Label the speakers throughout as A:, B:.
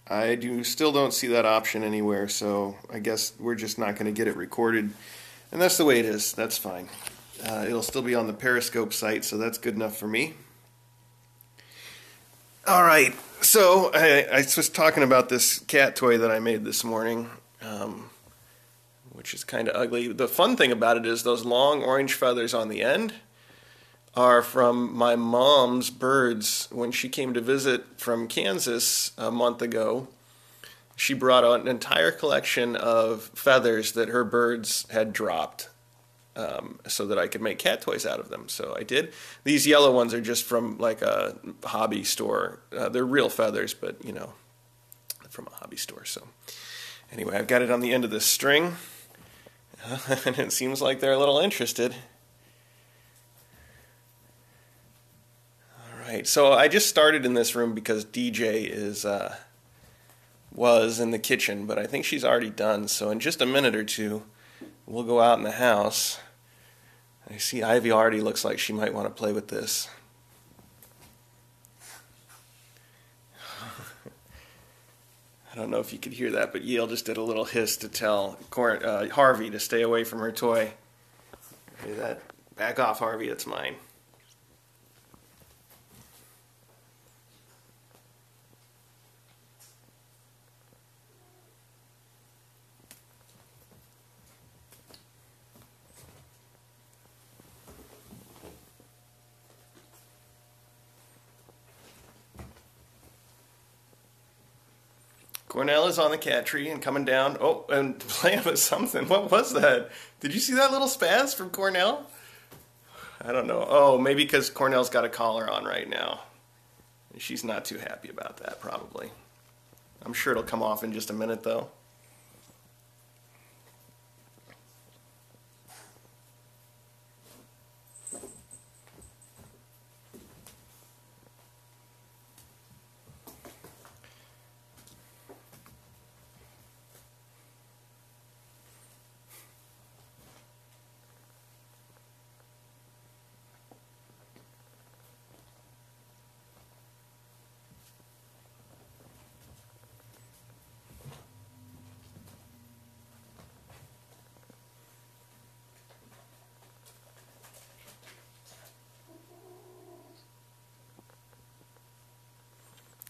A: I still don't see that option anywhere, so I guess we're just not going to get it recorded. And that's the way it is. That's fine. It'll still be on the Periscope site, so that's good enough for me. All right, so I was talking about this cat toy that I made this morning, which is kind of ugly. The fun thing about it is those long orange feathers on the end are from my mom's birds. When she came to visit from Kansas a month ago, she brought out an entire collection of feathers that her birds had dropped so that I could make cat toys out of them. So I did. These yellow ones are just from like a hobby store. They're real feathers, but you know, from a hobby store. So anyway, I've got it on the end of this string, and it seems like they're a little interested. Right, so I just started in this room because DJ was in the kitchen, but I think she's already done. So in just a minute or two, we'll go out in the house. I see Ivy already looks like she might want to play with this. I don't know if you could hear that, but Yale just did a little hiss to tell Harvey to stay away from her toy. Hear that? Back off, Harvey, it's mine. Cornell is on the cat tree and coming down. Oh, and playing with something. What was that? Did you see that little spaz from Cornell? I don't know. Oh, maybe because Cornell's got a collar on right now. She's not too happy about that, probably. I'm sure it'll come off in just a minute, though.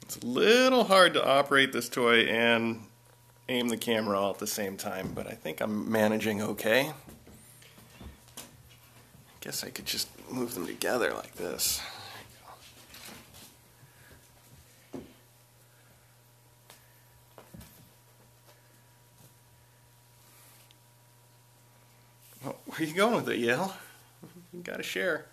A: It's a little hard to operate this toy and aim the camera all at the same time, but I think I'm managing okay. I guess I could just move them together like this. Oh, where are you going with it, Yale? You gotta share.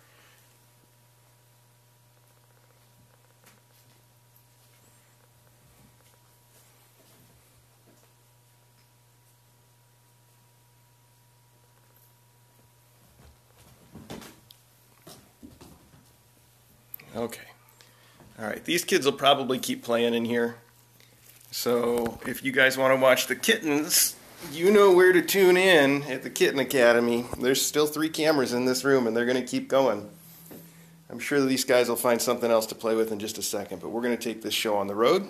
A: Okay. All right, these kids will probably keep playing in here. So if you guys want to watch the kittens, you know where to tune in at the Kitten Academy. There's still 3 cameras in this room, and they're going to keep going. I'm sure these guys will find something else to play with in just a second, but we're going to take this show on the road,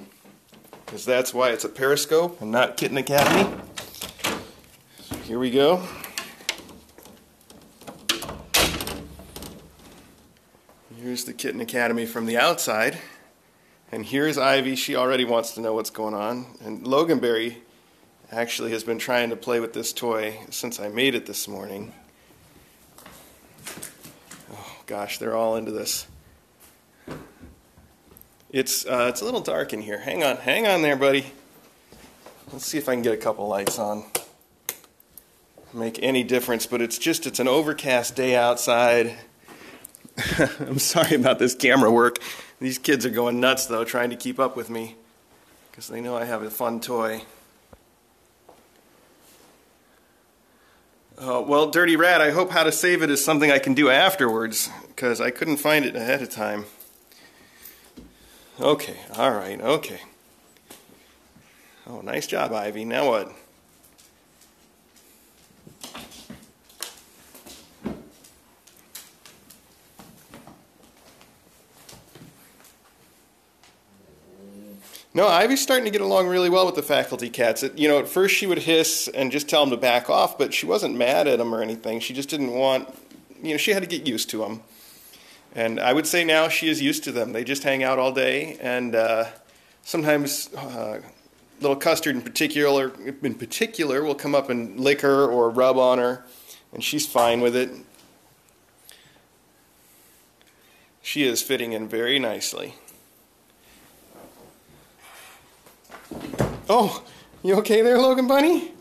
A: because that's why it's a Periscope and not Kitten Academy. So here we go. Here's the Kitten Academy from the outside. And here's Ivy. She already wants to know what's going on. And Loganberry actually has been trying to play with this toy since I made it this morning. Oh gosh, they're all into this. It's a little dark in here. Hang on there, buddy. Let's see if I can get a couple lights on. Make any difference, but it's an overcast day outside. I'm sorry about this camera work. These kids are going nuts, though, trying to keep up with me because they know I have a fun toy. Well, Dirty Rat, I hope How to Save It is something I can do afterwards because I couldn't find it ahead of time. Okay, all right, okay. Oh, nice job, Ivy. Now what? No, Ivy's starting to get along really well with the faculty cats. You know, at first she would hiss and just tell them to back off, but she wasn't mad at them or anything. She just didn't want, you know, she had to get used to them. And I would say now she is used to them. They just hang out all day, and sometimes little Custard in particular will come up and lick her or rub on her, and she's fine with it. She is fitting in very nicely. Oh, you okay there, Logan Bunny?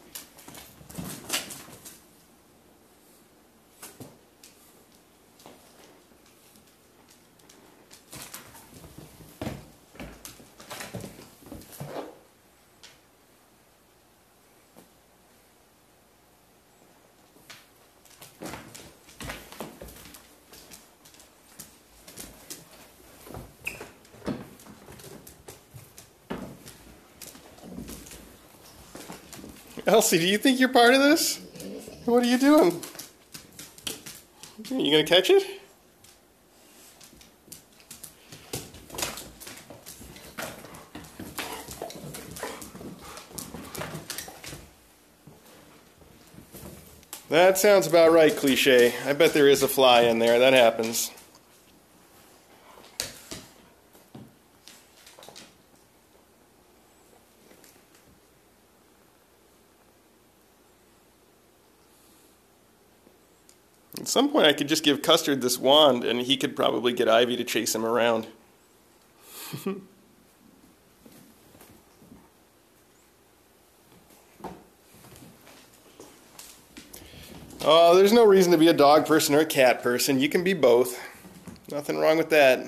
A: Elsie, do you think you're part of this? What are you doing? Are you gonna catch it? That sounds about right, Cliche. I bet there is a fly in there. That happens. At some point I could just give Custard this wand and he could probably get Ivy to chase him around. Oh, there's no reason to be a dog person or a cat person. You can be both. Nothing wrong with that.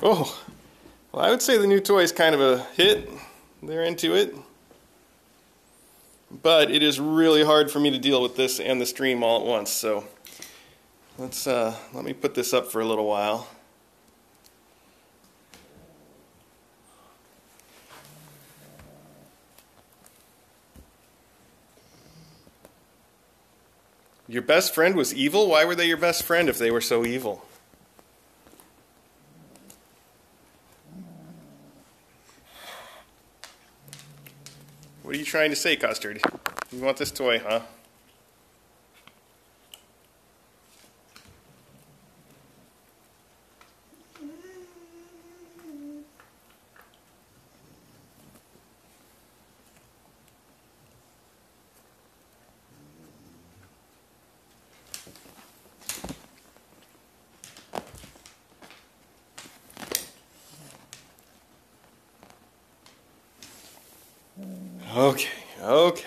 A: Oh, well, I would say the new toy is kind of a hit. They're into it. But it is really hard for me to deal with this and the stream all at once, so let me put this up for a little while. Your best friend was evil? Why were they your best friend if they were so evil? What are you trying to say, Custard? You want this toy, huh? Okay, okay.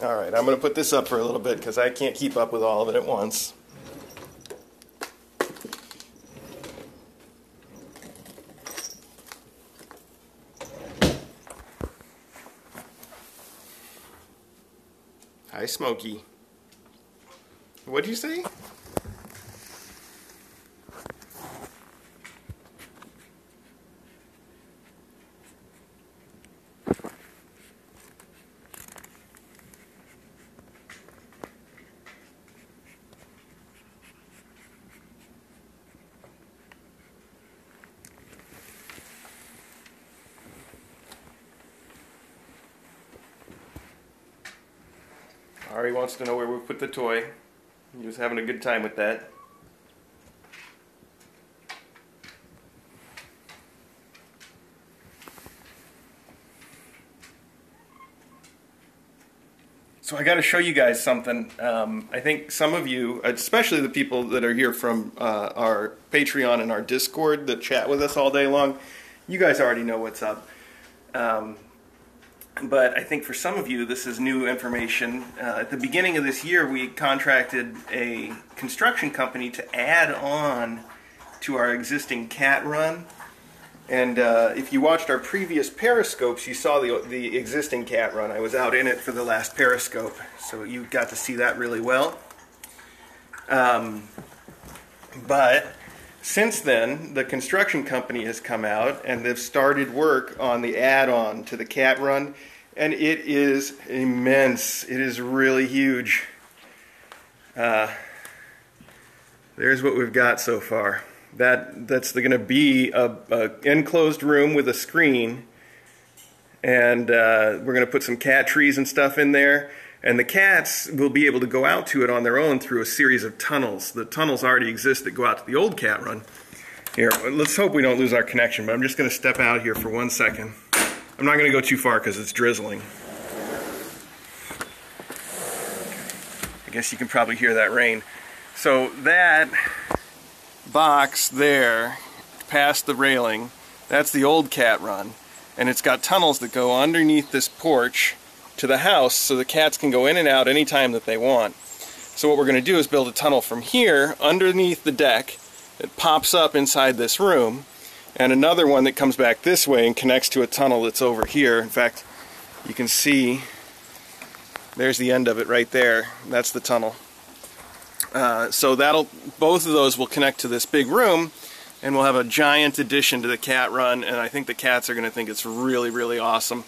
A: All right, I'm going to put this up for a little bit because I can't keep up with all of it at once. Hi, Smokey. What'd you say? Ari wants to know where we put the toy. He was having a good time with that. So I got to show you guys something. I think some of you, especially the people that are here from our Patreon and our Discord that chat with us all day long, you guys already know what's up. But I think for some of you, this is new information. At the beginning of this year, we contracted a construction company to add on to our existing cat run. And if you watched our previous Periscopes, you saw the existing cat run. I was out in it for the last Periscope, so you got to see that really well. But since then, the construction company has come out and they've started work on the add-on to the cat run, and it is immense. It is really huge. There's what we've got so far. That's going to be a enclosed room with a screen, and we're going to put some cat trees and stuff in there. And the cats will be able to go out to it on their own through a series of tunnels. The tunnels already exist that go out to the old cat run. Here, let's hope we don't lose our connection, but I'm just going to step out here for 1 second. I'm not going to go too far because it's drizzling. I guess you can probably hear that rain. So that box there, past the railing, that's the old cat run. And it's got tunnels that go underneath this porch to the house so the cats can go in and out anytime that they want. So what we're going to do is build a tunnel from here underneath the deck that pops up inside this room, and another one that comes back this way and connects to a tunnel that's over here. In fact, you can see there's the end of it right there. That's the tunnel. So both of those will connect to this big room, and we'll have a giant addition to the cat run, and I think the cats are going to think it's really, really awesome.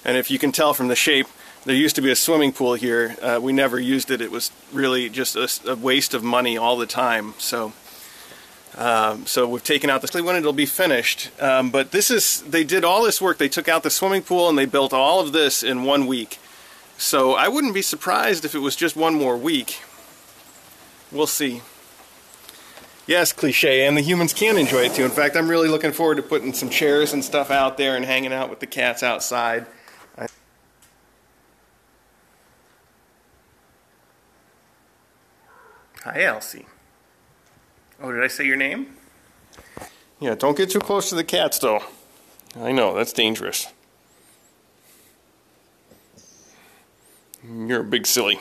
A: And if you can tell from the shape, there used to be a swimming pool here. We never used it. It was really just a waste of money all the time. So we've taken out the when it'll be finished. But they did all this work. They took out the swimming pool and they built all of this in 1 week. So I wouldn't be surprised if it was just 1 more week. We'll see. Yes, cliche, and the humans can enjoy it too. In fact, I'm really looking forward to putting some chairs and stuff out there and hanging out with the cats outside. Hi, Elsie. Oh, did I say your name? Yeah, don't get too close to the cats, though. I know, that's dangerous. You're a big silly.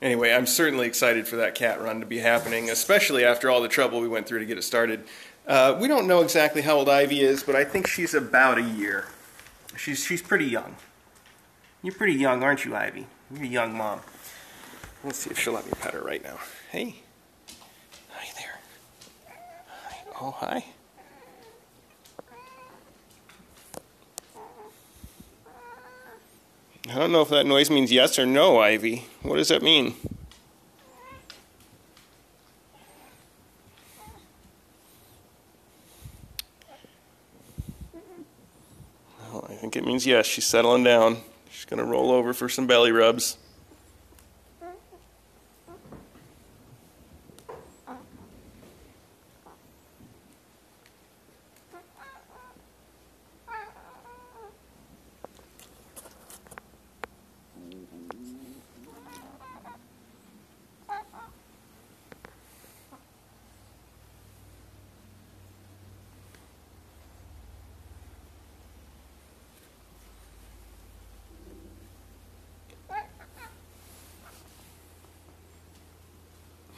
A: Anyway, I'm certainly excited for that cat run to be happening, especially after all the trouble we went through to get it started. We don't know exactly how old Ivy is, but I think she's about a year. She's pretty young. You're pretty young, aren't you, Ivy? You're a young mom. Let's see if she'll let me pet her right now. Hey. Hi there. Hi. Oh, hi. I don't know if that noise means yes or no, Ivy. What does that mean? Well, I think it means yes. She's settling down. She's going to roll over for some belly rubs.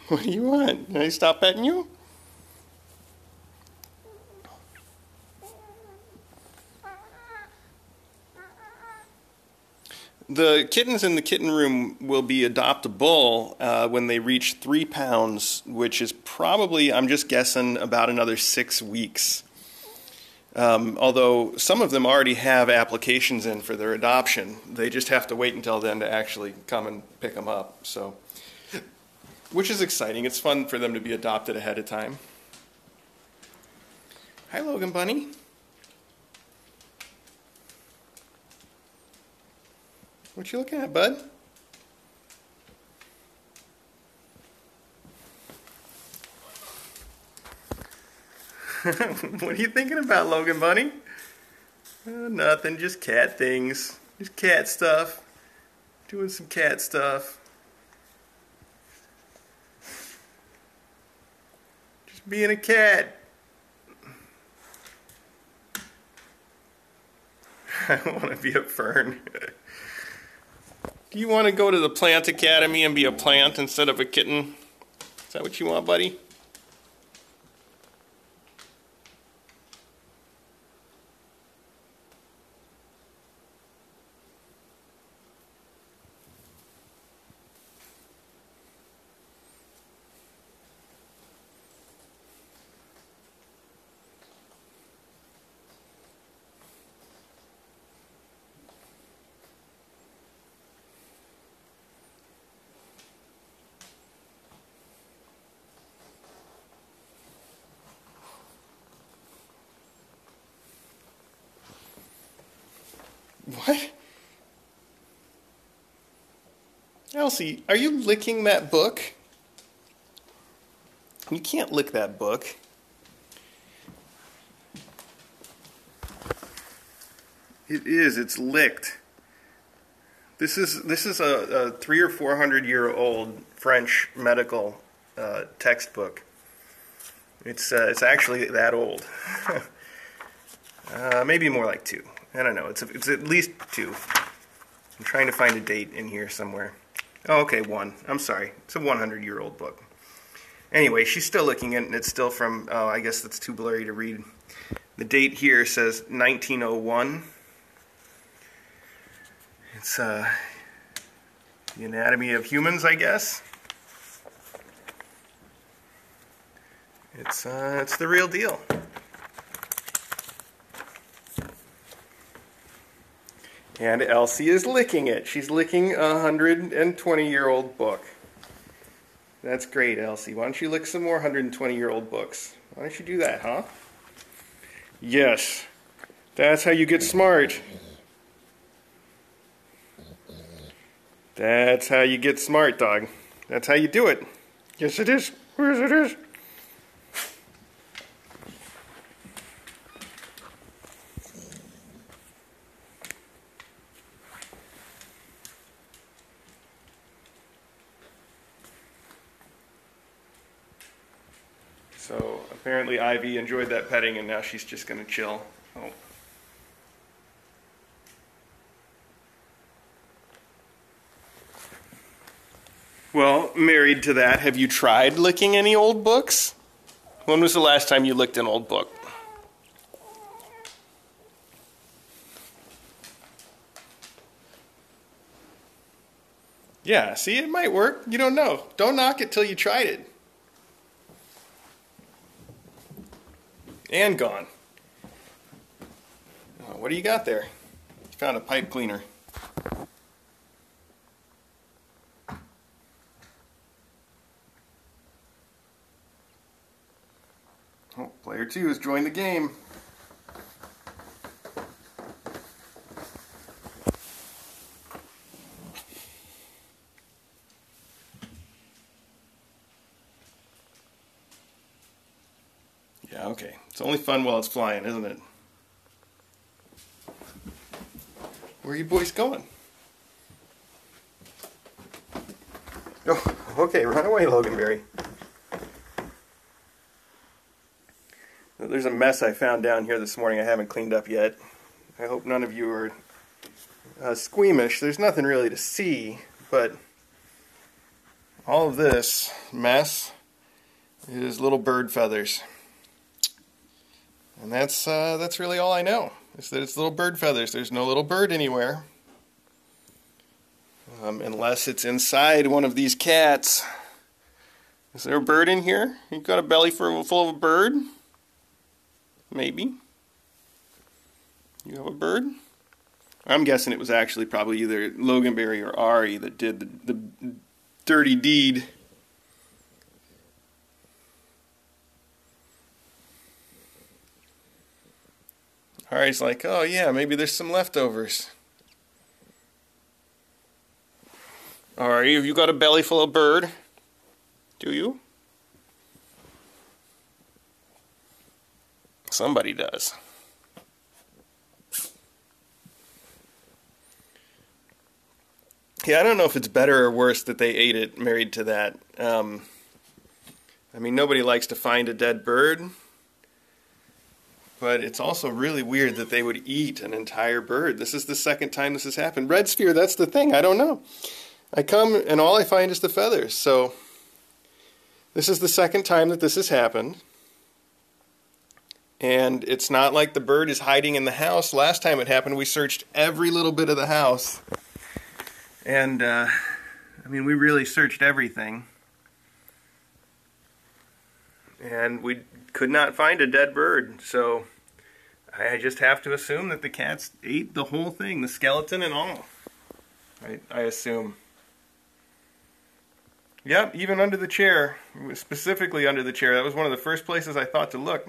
A: What do you want? Can I stop petting you? The kittens in the kitten room will be adoptable when they reach 3 pounds, which is probably, I'm just guessing, about another 6 weeks. Although some of them already have applications in for their adoption. They just have to wait until then to actually come and pick them up. So, which is exciting. It's fun for them to be adopted ahead of time. Hi, Logan Bunny. What you looking at, bud? What are you thinking about, Logan Bunny? Nothing, just cat things. Just cat stuff. Doing some cat stuff. Just being a cat. I want to be a fern. Do you want to go to the plant academy and be a plant instead of a kitten? Is that what you want, buddy? What? Elsie, are you licking that book? You can't lick that book. It is. It's licked. This is a 300 or 400-year-old French medical textbook. It's actually that old. Maybe more like 2. I don't know. It's at least 2. I'm trying to find a date in here somewhere. Oh, okay, 1. I'm sorry. It's a 100-year-old book. Anyway, she's still looking at it, and it's still from, oh, I guess that's too blurry to read. The date here says 1901. It's the anatomy of humans, I guess. It's the real deal. And Elsie is licking it. She's licking a 120-year-old book. That's great, Elsie. Why don't you lick some more 120-year-old books? Why don't you do that, huh? Yes. That's how you get smart. That's how you get smart, dog. That's how you do it. Yes, it is. Yes, it is. So apparently Ivy enjoyed that petting, and now she's just going to chill. Oh. Well, married to that, have you tried licking any old books? When was the last time you licked an old book? Yeah, see, it might work. You don't know. Don't knock it till you tried it. And gone. Oh, what do you got there? You found a pipe cleaner. Oh, player 2 has joined the game. Yeah, okay. It's only fun while it's flying, isn't it? Where are you boys going? Oh, okay, run away, Loganberry. There's a mess I found down here this morning I haven't cleaned up yet. I hope none of you are squeamish. There's nothing really to see, but all of this mess is little bird feathers. And that's really all I know, is that it's little bird feathers. There's no little bird anywhere. Unless it's inside one of these cats. Is there a bird in here? You got a belly full of a bird? Maybe. You have a bird? I'm guessing it was actually probably either Loganberry or Ari that did the dirty deed. Ari's like, oh yeah, maybe there's some leftovers. Ari, have you got a belly full of bird? Do you? Somebody does. Yeah, I don't know if it's better or worse that they ate it married to that. I mean, nobody likes to find a dead bird. But it's also really weird that they would eat an entire bird. This is the second time this has happened. Red Sphere, that's the thing. I don't know. I come and all I find is the feathers. So This is the second time that this has happened. And it's not like the bird is hiding in the house. Last time it happened, we searched every little bit of the house. And, I mean, we really searched everything. And we could not find a dead bird. So I just have to assume that the cats ate the whole thing, the skeleton and all. I assume. Yep, even under the chair, specifically under the chair. That was one of the first places I thought to look.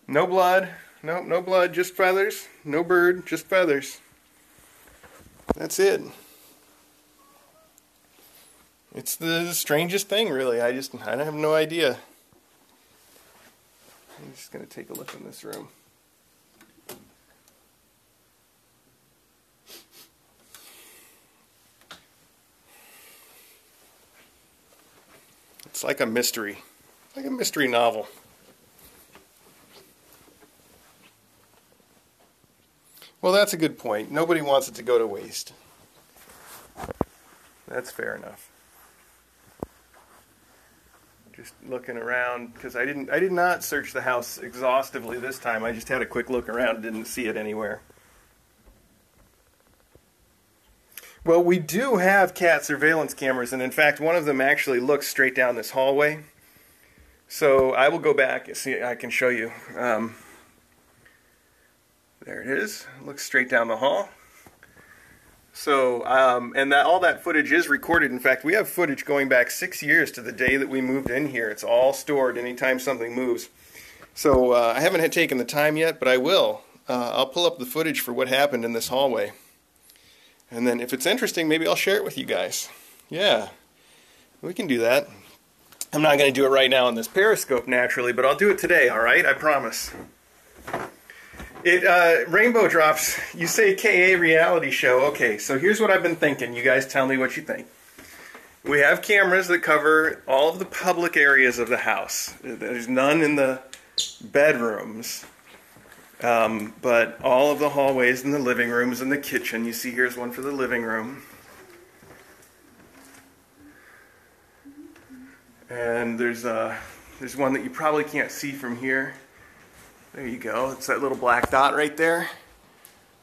A: No blood, no blood, just feathers. No bird, just feathers. That's it. It's the strangest thing, really. I have no idea. I'm just going to take a look in this room. It's like a mystery novel. Well, that's a good point. Nobody wants it to go to waste. That's fair enough. Just looking around, because I did not search the house exhaustively this time. I just had a quick look around and didn't see it anywhere. Well, we do have cat surveillance cameras, and in fact, one of them actually looks straight down this hallway. So I will go back and see. I can show you. There it is. It looks straight down the hall. So, and all that footage is recorded. In fact, we have footage going back 6 years to the day that we moved in here. It's all stored anytime something moves. So I haven't taken the time yet, but I will. I'll pull up the footage for what happened in this hallway. And then if it's interesting, maybe I'll share it with you guys. Yeah, we can do that. I'm not going to do it right now on this Periscope, naturally, but I'll do it today, all right? I promise. Rainbow Drops, you say KA reality show. Okay, so here's what I've been thinking. You guys tell me what you think. We have cameras that cover all of the public areas of the house. There's none in the bedrooms. But all of the hallways and the living rooms and the kitchen. You see, here's one for the living room. And there's one that you probably can't see from here. There you go. It's that little black dot right there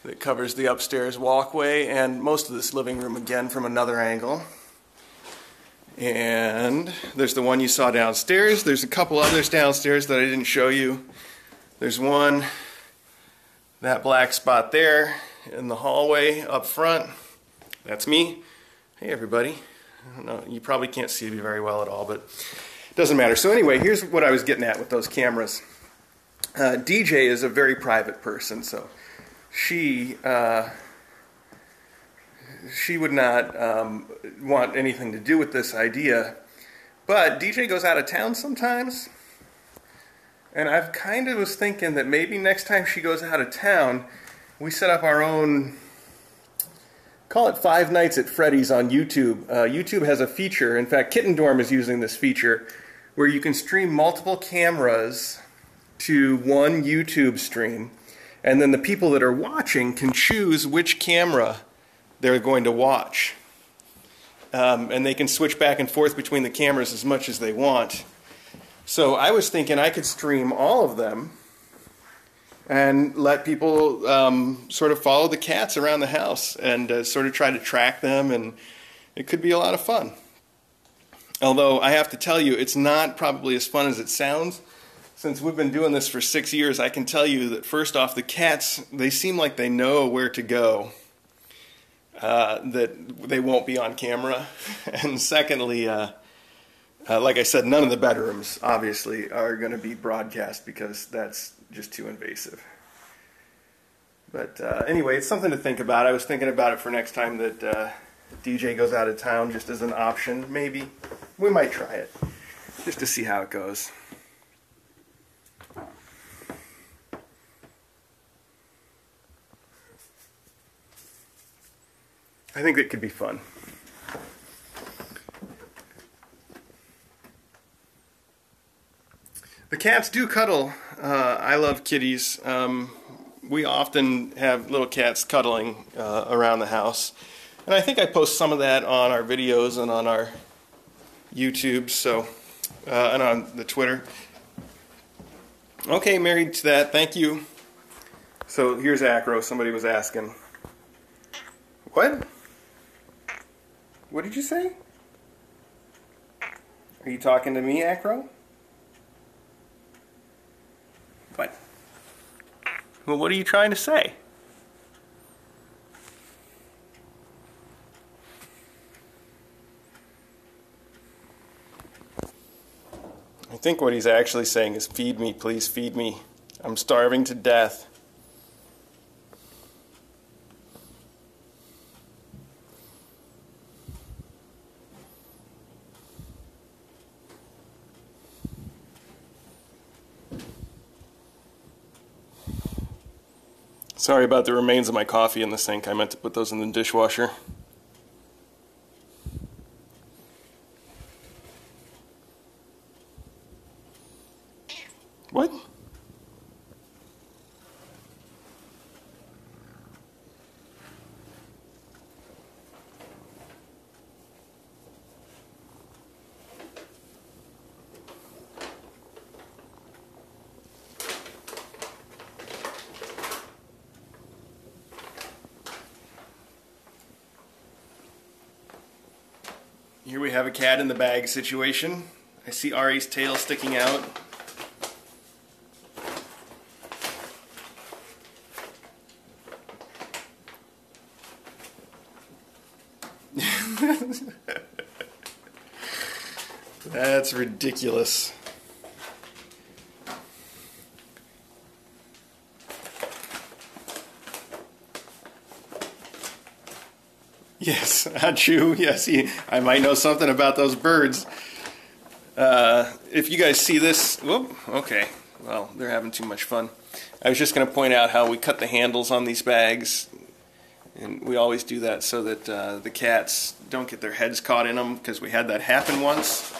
A: that covers the upstairs walkway and most of this living room again from another angle. And there's the one you saw downstairs. There's a couple others downstairs that I didn't show you. There's one, that black spot there in the hallway up front. That's me. Hey everybody. I don't know, you probably can't see me very well at all, but it doesn't matter. So anyway, here's what I was getting at with those cameras. DJ is a very private person, so she would not want anything to do with this idea. But DJ goes out of town sometimes, and I've kind of was thinking that maybe next time she goes out of town, we set up our own, call it Five Nights at Freddy's on YouTube. YouTube has a feature, in fact Kitten Dorm is using this feature, where you can stream multiple cameras to one YouTube stream, and then the people that are watching can choose which camera they're going to watch. And they can switch back and forth between the cameras as much as they want. So I was thinking I could stream all of them and let people sort of follow the cats around the house and sort of try to track them, and it could be a lot of fun. Although I have to tell you, it's not probably as fun as it sounds. Since we've been doing this for 6 years, I can tell you that first off, the cats, they seem like they know where to go, that they won't be on camera. And secondly, like I said, none of the bedrooms, obviously, are going to be broadcast because that's just too invasive. But anyway, it's something to think about. I was thinking about it for next time that DJ goes out of town, just as an option, maybe. We might try it, just to see how it goes. I think it could be fun. The cats do cuddle. I love kitties. We often have little cats cuddling around the house. And I think I post some of that on our videos and on our YouTube, so and on the Twitter. Okay, married to that. Thank you. So here's Acro. Somebody was asking. What? What did you say? Are you talking to me, Acro? What? Well, what are you trying to say? I think what he's actually saying is, feed me, please feed me. I'm starving to death. Sorry about the remains of my coffee in the sink. I meant to put those in the dishwasher. What? Here we have a cat in the bag situation. I see Ari's tail sticking out. That's ridiculous. Yes, Achoo. Yes, I might know something about those birds. If you guys see this, whoop, okay. Well, they're having too much fun. I was just going to point out how we cut the handles on these bags. And we always do that so that the cats don't get their heads caught in them, because we had that happen once.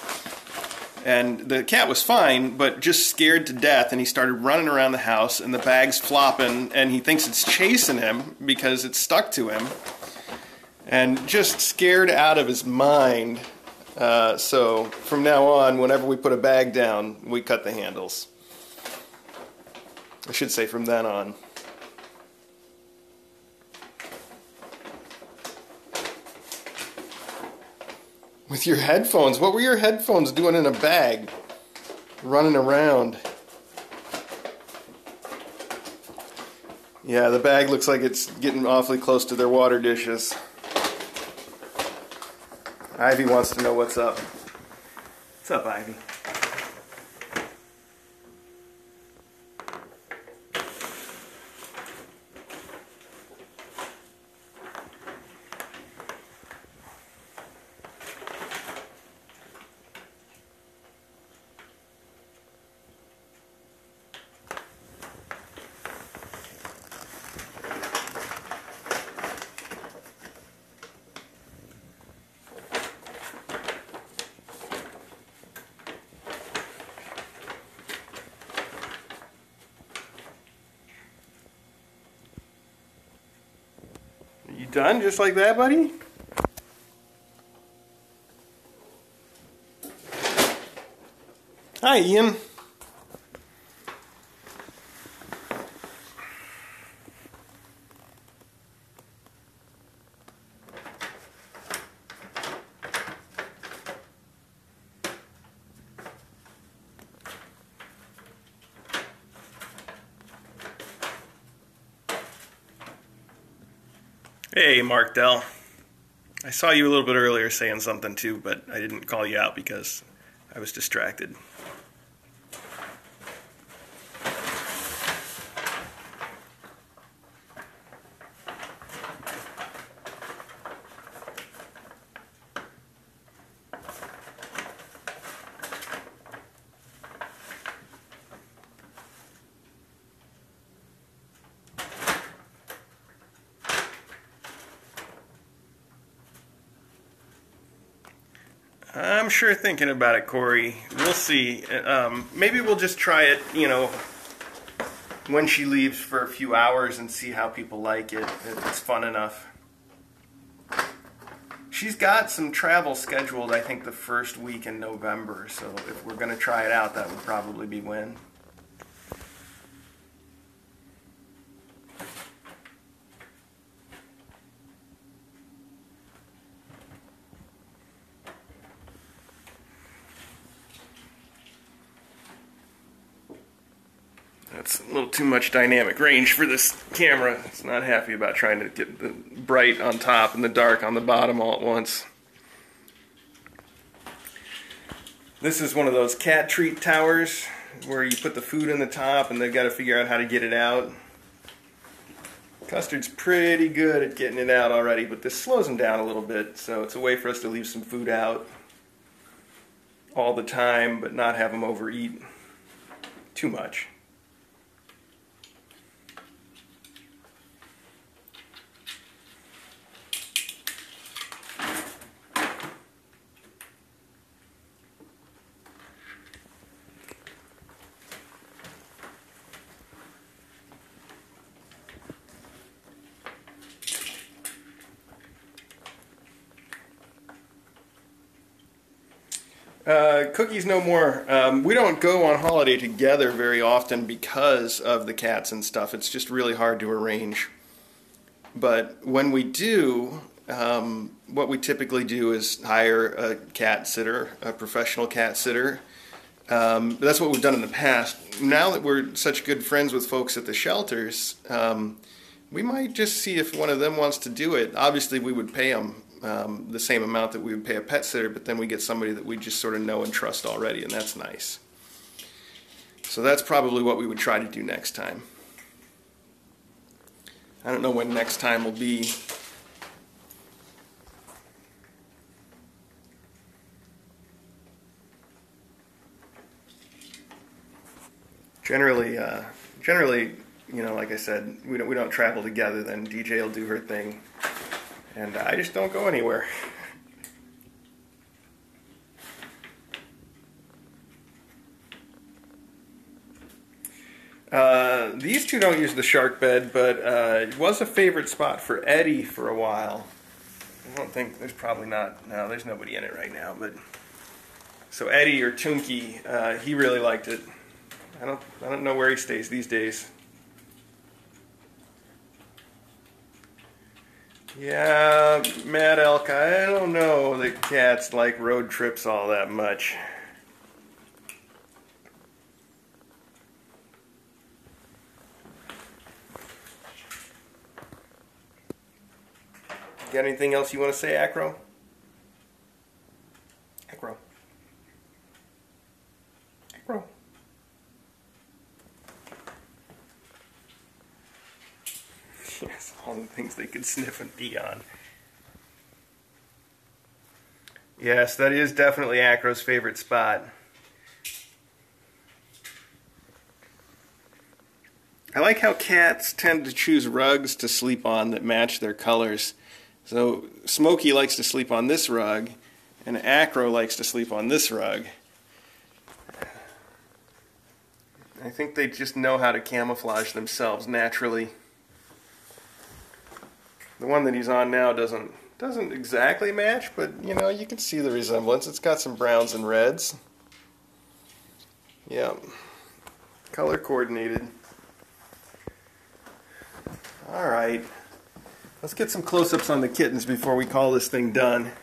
A: And the cat was fine, but just scared to death, and he started running around the house, and the bag's flopping, and he thinks it's chasing him because it's stuck to him. And just scared out of his mind. So from now on, whenever we put a bag down, we cut the handles. I should say from then on. With your headphones? What were your headphones doing in a bag? Running around. Yeah, the bag looks like it's getting awfully close to their water dishes. Ivy wants to know what's up. What's up, Ivy? You done just like that, buddy? Hi, Ian. Hey, Mark Dell. I saw you a little bit earlier saying something too, but I didn't call you out because I was distracted. I'm sure thinking about it, Corey. We'll see. Maybe we'll just try it, when she leaves for a few hours and see how people like it, if it's fun enough. She's got some travel scheduled, I think, the first week in November, so if we're going to try it out, that would probably be when. That's a little too much dynamic range for this camera. It's not happy about trying to get the bright on top and the dark on the bottom all at once. This is one of those cat treat towers where you put the food in the top and they've got to figure out how to get it out. Custard's pretty good at getting it out already, but this slows him down a little bit, so it's a way for us to leave some food out all the time, but not have him overeat too much. Cookie's no more. We don't go on holiday together very often because of the cats and stuff. It's just really hard to arrange. But when we do, what we typically do is hire a cat sitter, a professional cat sitter. That's what we've done in the past. Now that we're such good friends with folks at the shelters, we might just see if one of them wants to do it. Obviously, we would pay them the same amount that we would pay a pet sitter, but then we get somebody that we just sort of know and trust already, and that's nice. So that's probably what we would try to do next time. I don't know when next time will be. Generally, you know, like I said, we don't travel together. Then DJ will do her thing, and I just don't go anywhere. These two don't use the shark bed, but it was a favorite spot for Eddie for a while. I don't think there's probably not. No, there's nobody in it right now. But so Eddie or Tunky, he really liked it. I don't know where he stays these days. Yeah, Mad Elk, I don't know that cats like road trips all that much. Got anything else you want to say, Acro? Acro. Acro. Yes, all the things they could sniff and pee on. Yes, that is definitely Acro's favorite spot. I like how cats tend to choose rugs to sleep on that match their colors. So Smokey likes to sleep on this rug, and Acro likes to sleep on this rug. I think they just know how to camouflage themselves naturally. The one that he's on now doesn't exactly match, but you know, you can see the resemblance. It's got some browns and reds. Yep. Color coordinated. Alright. Let's get some close-ups on the kittens before we call this thing done.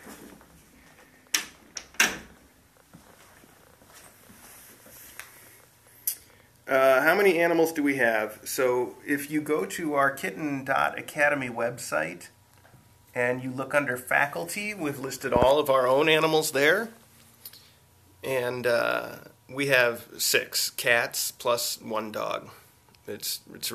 A: How many animals do we have? So if you go to our kitten.academy website and you look under faculty, we've listed all of our own animals there. And we have 6 cats plus 1 dog. It's really